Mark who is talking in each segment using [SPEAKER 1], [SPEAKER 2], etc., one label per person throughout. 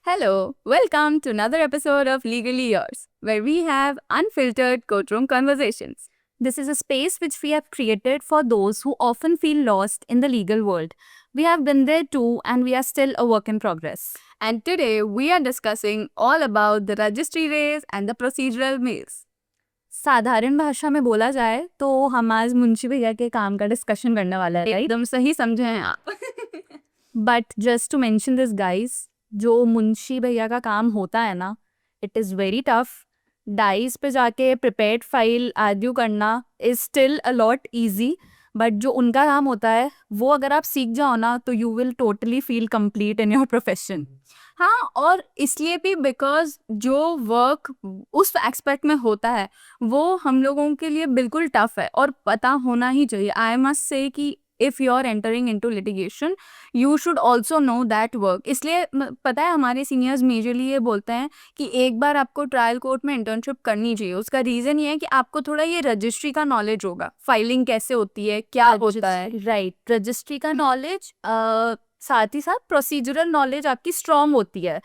[SPEAKER 1] Hello, welcome to another episode of Legally Yours, where we have unfiltered courtroom conversations. This is a space which we have created for those who often feel lost in the legal world. We have been there too, and we are still a work in progress. And today we are discussing all about the registry race and the procedural maze. साधारण भाषा में बोला जाए तो हम आज मुंशी भैया के काम का डिस्कशन करने वाला है, एकदम सही समझे हैं आप. But just to mention this guys, जो मुंशी भैया का काम होता है ना, it is very tough. Dais पे जाके प्रिपेयर्ड फाइल आर्ग्यू करना is still a lot easy, but जो उनका काम होता है वो अगर आप सीख जाओ ना तो you will totally feel complete in your profession. हाँ, और इसलिए भी बिकॉज जो वर्क उस एक्सपेक्ट में होता है वो हम लोगों के लिए बिल्कुल टफ है और पता होना ही चाहिए. आई मस्ट से कि if you are entering into litigation you should also know that work. इसलिए पता है हमारे सीनियर्स मेजरली ये बोलते हैं कि एक बार आपको ट्रायल कोर्ट में इंटर्नशिप करनी चाहिए. उसका रीज़न ये है कि आपको थोड़ा ये रजिस्ट्री का नॉलेज होगा, फाइलिंग कैसे होती है, क्या होता है. राइट, रजिस्ट्री का नॉलेज, साथ ही साथ प्रोसीजरल नॉलेज आपकी स्ट्रॉन्ग होती है.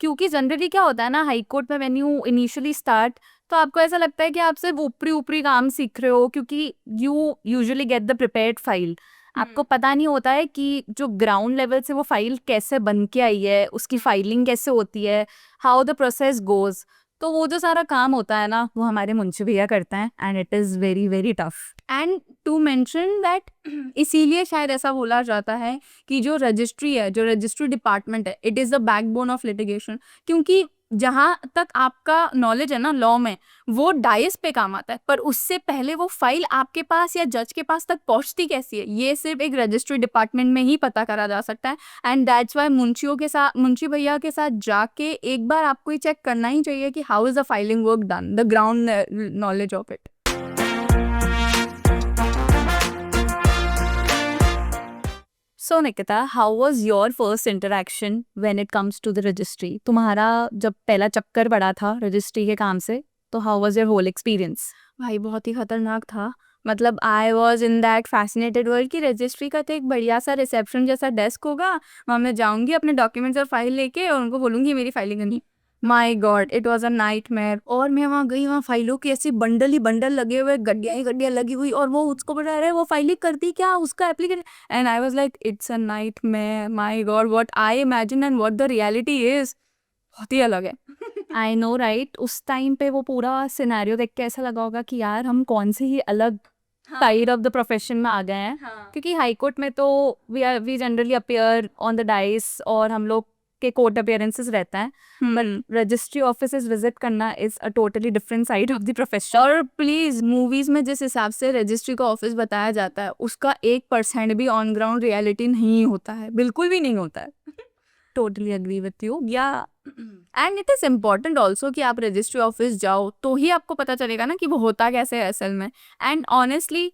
[SPEAKER 1] क्योंकि जनरली क्या होता है ना, हाई कोर्ट में व्हेन यू इनिशियली स्टार्ट तो आपको ऐसा लगता है कि आप सिर्फ ऊपरी ऊपरी काम सीख रहे हो, क्योंकि you usually get the prepared file. आपको पता नहीं होता है कि जो ग्राउंड लेवल से वो फाइल कैसे बन के आई है, उसकी फाइलिंग कैसे होती है, हाउ द प्रोसेस गोज. तो वो जो सारा काम होता है ना वो हमारे मुंशी भैया करते हैं and it is very very tough. And to mention that इसीलिए शायद ऐसा बोला जाता है कि जो रजिस्ट्री है, जो रजिस्ट्री डिपार्टमेंट है, it is the backbone of litigation. क्योंकि जहाँ तक आपका नॉलेज है ना लॉ में, वो डाइस पे काम आता है, पर उससे पहले वो फाइल आपके पास या जज के पास तक पहुँचती कैसी है ये सिर्फ एक रजिस्ट्री डिपार्टमेंट में ही पता करा जा सकता है. एंड दैट्स वाई मुंशी भैया के साथ जाके एक बार आपको ये चेक करना ही चाहिए कि how is the filing work done, the ground knowledge of it. So Nikita, how was your first interaction when it comes to the registry? तुम्हारा जब पहला चक्कर पड़ा था रजिस्ट्री के काम से, तो how was your whole experience? भाई बहुत ही खतरनाक था. मतलब I was in that fascinated world कि रजिस्ट्री का तो एक बढ़िया सा रिसेप्शन जैसा डेस्क होगा, वहाँ मैं जाऊँगी अपने डॉक्यूमेंट्स और फाइल लेके और उनको बोलूँगी मेरी फाइलिंग करनी. My god, it was a nightmare. और मैं वहाँ गई, वहाँ फाइलों की ऐसी बंडल ही बंडल लगे हुए, गड्डियाँ ही गड्डियाँ लगी हुई, और वो उसको बता रहे वो फाइलिंग करती क्या, उसका application. And I was like it's a nightmare. My God, what I imagine and what the reality is बहुत ही अलग है. I know right. उस टाइम पे वो पूरा सिनेरियो देख के ऐसा लगा होगा कि यार हम कौन से ही अलग साइड ऑफ द प्रोफेशन में आ गए हैं. क्योंकि हाई कोर्ट में तो we generally appear on the dais और हम लोग के कोर्ट अपियरेंसेस रहता है, बट रजिस्ट्री ऑफिसेज विजिट करना is a totally different side of the profession. और प्लीज, मूवीज में जिस हिसाब से रजिस्ट्री का ऑफिस बताया जाता है उसका 1% भी ऑन ग्राउंड रियलिटी नहीं होता है, बिल्कुल भी नहीं होता है. Totally agree with you. Yeah and it is important also कि आप रजिस्ट्री ऑफिस जाओ तो ही आपको पता चलेगा ना कि वो होता कैसे है असल में. And honestly,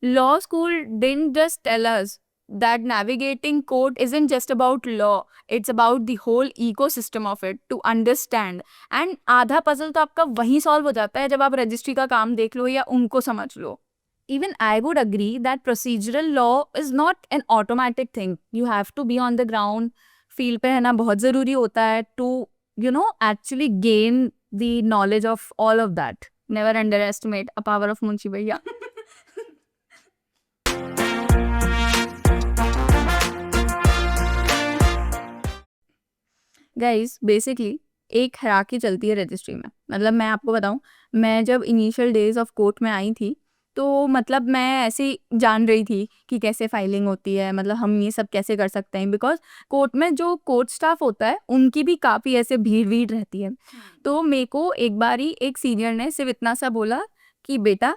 [SPEAKER 1] law school didn't just tell us that navigating court isn't just about law, it's about the whole ecosystem of it to understand. And आधा पजल तो आपका वहीं सॉल्व हो जाता है जब आप रजिस्ट्री का काम देख लो या उनको समझ लो. Even I would agree that procedural law is not an automatic thing. You have to be on the ground. Field पे रहना बहुत ज़रूरी होता है to actually gain the knowledge of all of that. Never underestimate a power of Munshi भैया. Guys basically एक hierarchy चलती है रजिस्ट्री में. मतलब मैं आपको बताऊं, मैं जब इनिशियल डेज ऑफ कोर्ट में आई थी तो मतलब मैं ऐसे ही जान रही थी कि कैसे फाइलिंग होती है, मतलब हम ये सब कैसे कर सकते हैं. बिकॉज कोर्ट में जो कोर्ट स्टाफ होता है उनकी भी काफ़ी ऐसे भीड़ रहती है. तो मेरे को एक बार ही एक सीनियर ने सिर्फ इतना सा बोला कि बेटा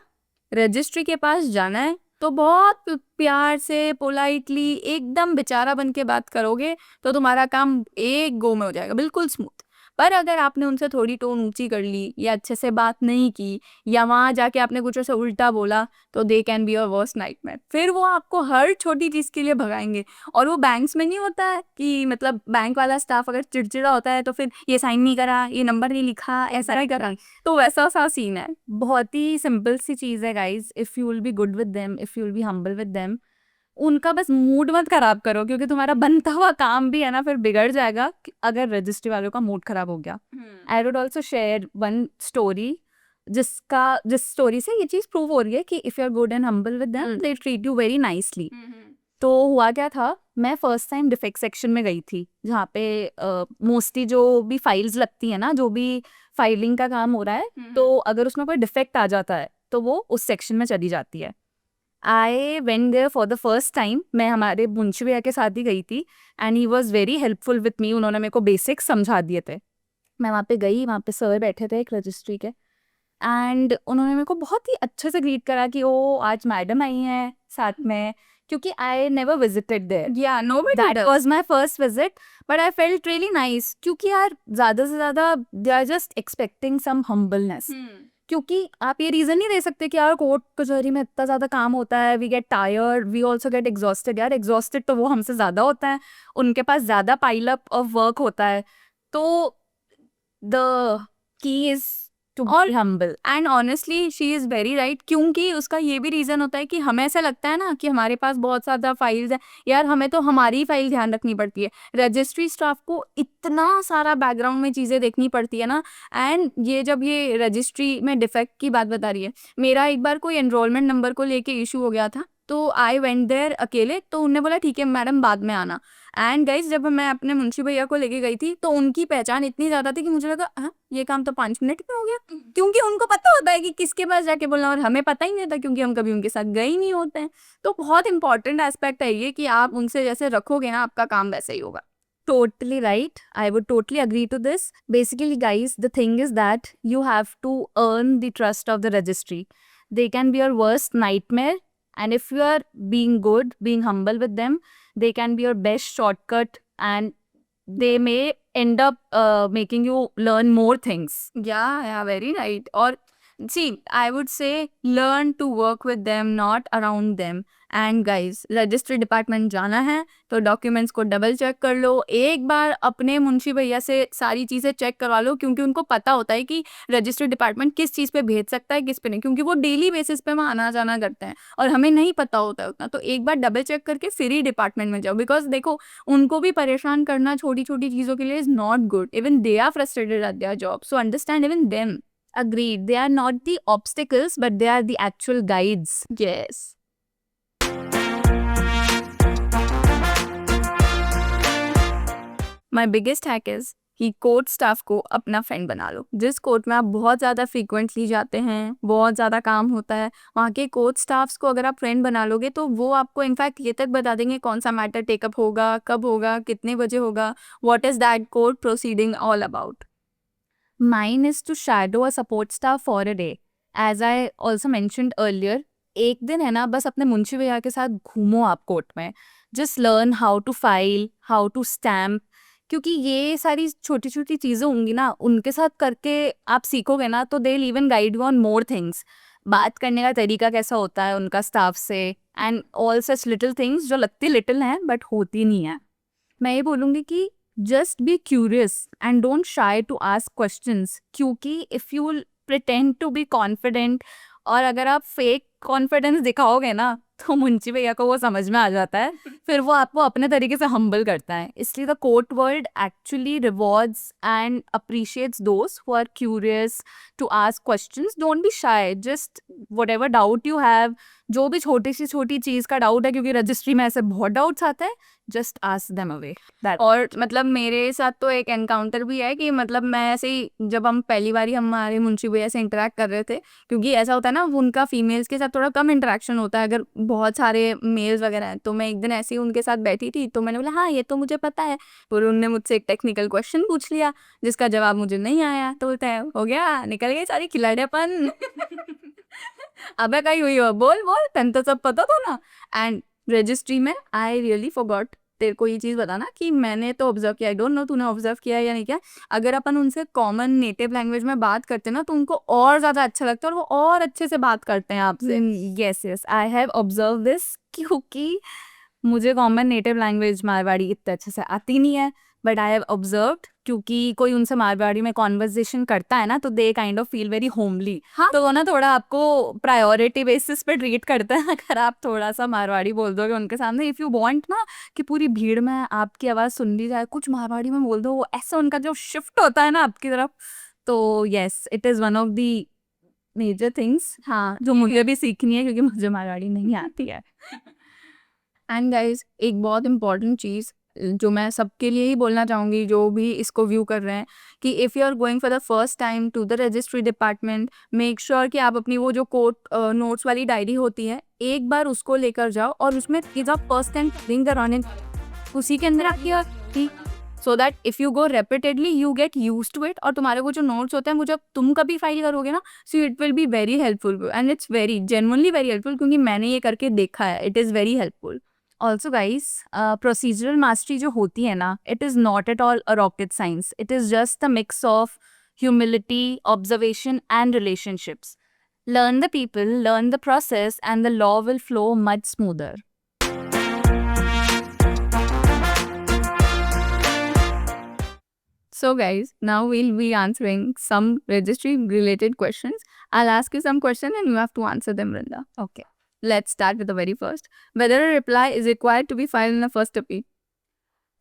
[SPEAKER 1] रजिस्ट्री के पास जाना है तो बहुत प्यार से पोलाइटली एकदम बेचारा बन के बात करोगे तो तुम्हारा काम एक गो में हो जाएगा, बिल्कुल स्मूथ. पर अगर आपने उनसे थोड़ी टोन ऊंची कर ली या अच्छे से बात नहीं की या वहाँ जाके आपने कुछ ऐसे उल्टा बोला तो they can be a worst nightmare. फिर वो आपको हर छोटी चीज़ के लिए भगाएंगे. और वो बैंक्स में नहीं होता है कि मतलब बैंक वाला स्टाफ अगर चिड़चिड़ा होता है तो फिर ये साइन नहीं करा, ये नंबर नहीं लिखा, ऐसा नहीं करा. तो वैसा सा सीन है. बहुत ही सिंपल सी चीज़ है guys. If you will be good with them, if you will be humble with them, उनका बस मूड मत खराब करो, क्योंकि तुम्हारा बनता हुआ काम भी है ना फिर बिगड़ जाएगा अगर रजिस्ट्री वालों का मूड खराब हो गया। I would also share one story जिस स्टोरी से ये चीज प्रूव हो रही है कि if you are good and humble with them they treat you very nicely. तो हुआ क्या था, मैं फर्स्ट टाइम डिफेक्ट सेक्शन में गई थी, जहाँ पे मोस्टली जो भी फाइल्स लगती है ना, जो भी फाइलिंग का काम हो रहा है, तो अगर उसमें कोई डिफेक्ट आ जाता है तो वो उस सेक्शन में चली जाती है। I went there for the first time. मैं हमारे मुंशी भैया के साथ ही गई थी and he was very helpful with me. उन्होंने मेरे को बेसिक्स समझा दिए थे। मैं वहाँ पे गई, वहाँ पे सर बैठे थे एक रजिस्ट्री के, एंड उन्होंने मेरे को बहुत ही अच्छे से ग्रीट करा कि ओ आज मैडम आई हैं साथ में, क्योंकि I never visited there.
[SPEAKER 2] Yeah, nobody
[SPEAKER 1] that
[SPEAKER 2] does.
[SPEAKER 1] Was my first visit, but I felt really nice, क्योंकि यार ज़्यादा से ज़्यादा they are just expecting some humbleness. क्योंकि आप ये रीज़न नहीं दे सकते कि यार कोर्ट कचहरी में इतना ज़्यादा काम होता है, we get tired, we also get exhausted. यार एग्जॉस्टेड तो वो हमसे ज़्यादा होता है, उनके पास ज़्यादा पाइल अप ऑफ वर्क होता है। तो the key is to be humble.
[SPEAKER 2] And honestly she is very right, क्योंकि उसका ये भी रीज़न होता है कि हमें ऐसा लगता है ना कि हमारे पास बहुत ज़्यादा फाइल्स हैं, यार हमें तो हमारी ही फाइल ध्यान रखनी पड़ती है। रजिस्ट्री स्टाफ को इतना सारा बैकग्राउंड में चीज़ें देखनी पड़ती है ना। एंड ये जब ये रजिस्ट्री में डिफेक्ट की बात बता रही है, मेरा एक बार कोई एनरोलमेंट नंबर को लेके इशू हो गया था, तो आई वेंट देयर अकेले। तो उन्होंने बोला ठीक है मैडम बाद में आना। एंड गाइज जब मैं अपने मुंशी भैया को लेके गई थी तो उनकी पहचान इतनी ज़्यादा थी कि मुझे लगा हाँ ये काम तो 5 मिनट में हो गया, क्योंकि उनको पता होता है कि किसके पास जाके बोलना, और हमें पता ही नहीं था क्योंकि हम कभी उनके साथ गए ही नहीं होते हैं। तो बहुत इंपॉर्टेंट एस्पेक्ट है ये कि आप उनसे जैसे रखोगे ना आपका काम वैसे ही होगा।
[SPEAKER 1] Totally right. I would totally agree to this. Basically, guys, the thing is that you have to earn the trust of the registry. They can be your worst nightmare, and if you are being good, being humble with them, they can be your best shortcut, and they may end up making you learn more things.
[SPEAKER 2] Yeah, very right. Or see, I would say learn to work with them, not around them. And guys registry department जाना है तो documents को double check कर लो, एक बार अपने मुंशी भैया से सारी चीज़ें चेक करवा लो, क्योंकि उनको पता होता है कि रजिस्ट्री डिपार्टमेंट किस चीज़ पे भेज सकता है किस पे नहीं, क्योंकि वो डेली बेसिस पे वहाँ आना जाना करते हैं और हमें नहीं पता होता है उतना। तो एक बार डबल चेक करके फिर ही डिपार्टमेंट में जाओ, बिकॉज देखो उनको भी परेशान करना छोटी छोटी चीज़ों के लिए is not good. Even they are frustrated at their job, so understand even them.
[SPEAKER 1] Agreed. They are not the obstacles, but they are the actual guides.
[SPEAKER 2] Yes. My biggest hack is कि court staff को अपना friend बना लो। जिस court में आप बहुत ज़्यादा frequently जाते हैं, बहुत ज़्यादा काम होता है, वहाँ के कोर्ट स्टाफ्स को अगर आप फ्रेंड बना लोगे तो वो आपको इनफैक्ट ये तक बता देंगे कौन सा मैटर टेकअप होगा, कब होगा, कितने बजे होगा, what is that court proceeding all about.
[SPEAKER 1] Mine is to shadow a support staff for a day. As I also mentioned earlier, एक दिन है ना बस अपने मुंशी भैया के साथ घूमो आप कोर्ट में, just learn how to file, how to stamp, क्योंकि ये सारी छोटी छोटी चीज़ें होंगी ना उनके साथ करके आप सीखोगे ना, तो they will even guide you on more things. बात करने का तरीका कैसा होता है उनका स्टाफ से, and all such little things जो लगती लिटिल हैं बट होती नहीं है। मैं ये बोलूँगी कि just be curious and don't shy to ask questions, क्योंकि if you will pretend to be confident और अगर आप fake confidence दिखाओगे ना तो मुंशी भैया को वो समझ में आ जाता है, फिर वो आपको अपने तरीके से humble करता है। इसलिए the court world actually rewards and appreciates those who are curious to ask questions. Don't be shy, just whatever doubt you have, जो भी छोटी सी छोटी चीज़ का डाउट है, क्योंकि रजिस्ट्री में ऐसे बहुत डाउट्स आते हैं, जस्ट आस्क देम अवे।
[SPEAKER 2] और मतलब मेरे साथ तो एक एनकाउंटर भी है कि मतलब मैं ऐसे ही जब हम पहली बार हमारे मुंशी भैया से इंटरेक्ट कर रहे थे, क्योंकि ऐसा होता है ना उनका फीमेल्स के साथ थोड़ा कम इंटरेक्शन होता है अगर बहुत सारे मेल्स वगैरह हैं, तो मैं एक दिन ऐसे ही उनके साथ बैठी थी तो मैंने बोला हाँ ये तो मुझे पता है, और उनने मुझसे एक टेक्निकल क्वेश्चन पूछ लिया जिसका जवाब मुझे नहीं आया, तो बोलता है हो गया, निकल गई सारी खिलाड़ियापन। अबे कहीं हुई हो, बोल बोल तन तो सब पता था ना। एंड रजिस्ट्री में आई रियली फॉरगॉट तेरे को ये चीज़ बताना कि मैंने तो ऑब्जर्व किया, आई डोंट नो तूने ऑब्जर्व किया या नहीं किया, अगर अपन उनसे कॉमन नेटिव लैंग्वेज में बात करते ना तो उनको और ज़्यादा अच्छा लगता है और वो और अच्छे से बात करते हैं आपसे।
[SPEAKER 1] Yes yes, I have observe this, क्योंकि मुझे कॉमन नेटिव लैंग्वेज मारवाड़ी इतने अच्छे से आती नहीं है, बट आई हैव ऑब्जर्व्ड क्योंकि कोई उनसे मारवाड़ी में कॉन्वर्जेशन करता है ना तो they kind of feel very homely.
[SPEAKER 2] हाँ.
[SPEAKER 1] तो वो ना थोड़ा आपको प्रायोरिटी बेसिस पे ट्रीट करते हैं अगर आप थोड़ा सा मारवाड़ी बोल दोगे उनके सामने. इफ़ यू वांट ना कि पूरी भीड़ में आपकी आवाज़ सुन ली जाए, कुछ मारवाड़ी में बोल दो, वो ऐसा उनका जो शिफ्ट होता है ना आपकी तरफ. तो yes, it is one of the major things
[SPEAKER 2] हाँ.
[SPEAKER 1] जो मुझे भी सीखनी है क्योंकि मुझे मारवाड़ी नहीं आती है.
[SPEAKER 2] एंड गाइज एक बहुत इंपॉर्टेंट चीज़ जो मैं सबके लिए ही बोलना चाहूँगी जो भी इसको व्यू कर रहे हैं कि if you are going for the first time to the registry department, make sure कि आप अपनी वो जो कोर्ट नोट्स वाली डायरी होती है एक बार उसको लेकर जाओ और उसमें चीज़ of first and ring around in उसी के अंदर रखिए so that if you go repeatedly you get use to it. और तुम्हारे वो जो नोट्स होते हैं वो जब तुम कभी फाइल करोगे ना so it will be very helpful and it's very genuinely very helpful क्योंकि मैंने ये करके देखा है. It is very helpful.
[SPEAKER 1] Also guys, procedural mastery जो होती है ना, it is not at all a rocket science. It is just a mix of humility, observation, and relationships. Learn the people, learn the process, and the law will flow much smoother.
[SPEAKER 2] So guys, now we'll be answering some registry related questions. I'll ask you some questions and you have to answer them, Vrinda.
[SPEAKER 1] Okay.
[SPEAKER 2] Let's start with the very first. Whether a reply is required to be filed in the first appeal.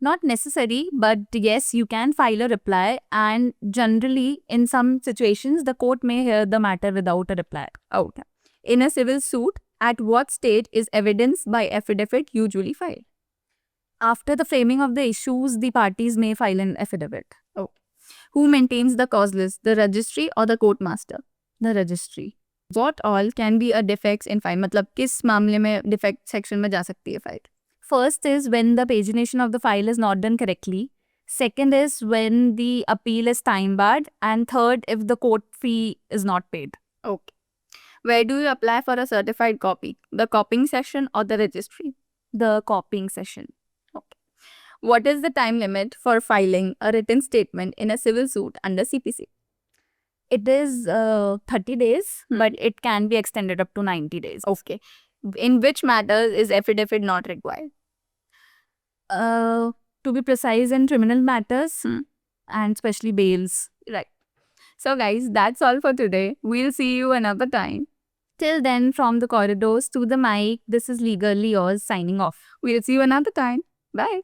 [SPEAKER 1] Not necessary, but yes, you can file a reply, and generally, in some situations, the court may hear the matter without a reply.
[SPEAKER 2] Okay. In a civil suit, at what stage is evidence by affidavit usually filed?
[SPEAKER 1] After the framing of the issues, the parties may file an affidavit.
[SPEAKER 2] Who maintains the cause list, the registry or the court master?
[SPEAKER 1] The registry.
[SPEAKER 2] What all can be a defects in file? मतलब किस मामले में defect section में जा सकती है file?
[SPEAKER 1] First is when the pagination of the file is not done correctly. Second is when the appeal is time barred. And third, if the court fee is not paid.
[SPEAKER 2] Okay. Where do you apply for a certified copy? The copying session or the registry?
[SPEAKER 1] The copying session.
[SPEAKER 2] Okay. What is the time limit for filing a written statement in a civil suit under CPC?
[SPEAKER 1] It is 30 days, but it can be extended up to 90 days.
[SPEAKER 2] Okay. In which matters is affidavit not required?
[SPEAKER 1] To be precise, in criminal matters and especially bails.
[SPEAKER 2] Right. So guys, that's all for today. We'll see you another time.
[SPEAKER 1] Till then, from the corridors to the mic, this is Legally Yours signing off.
[SPEAKER 2] We'll see you another time. Bye.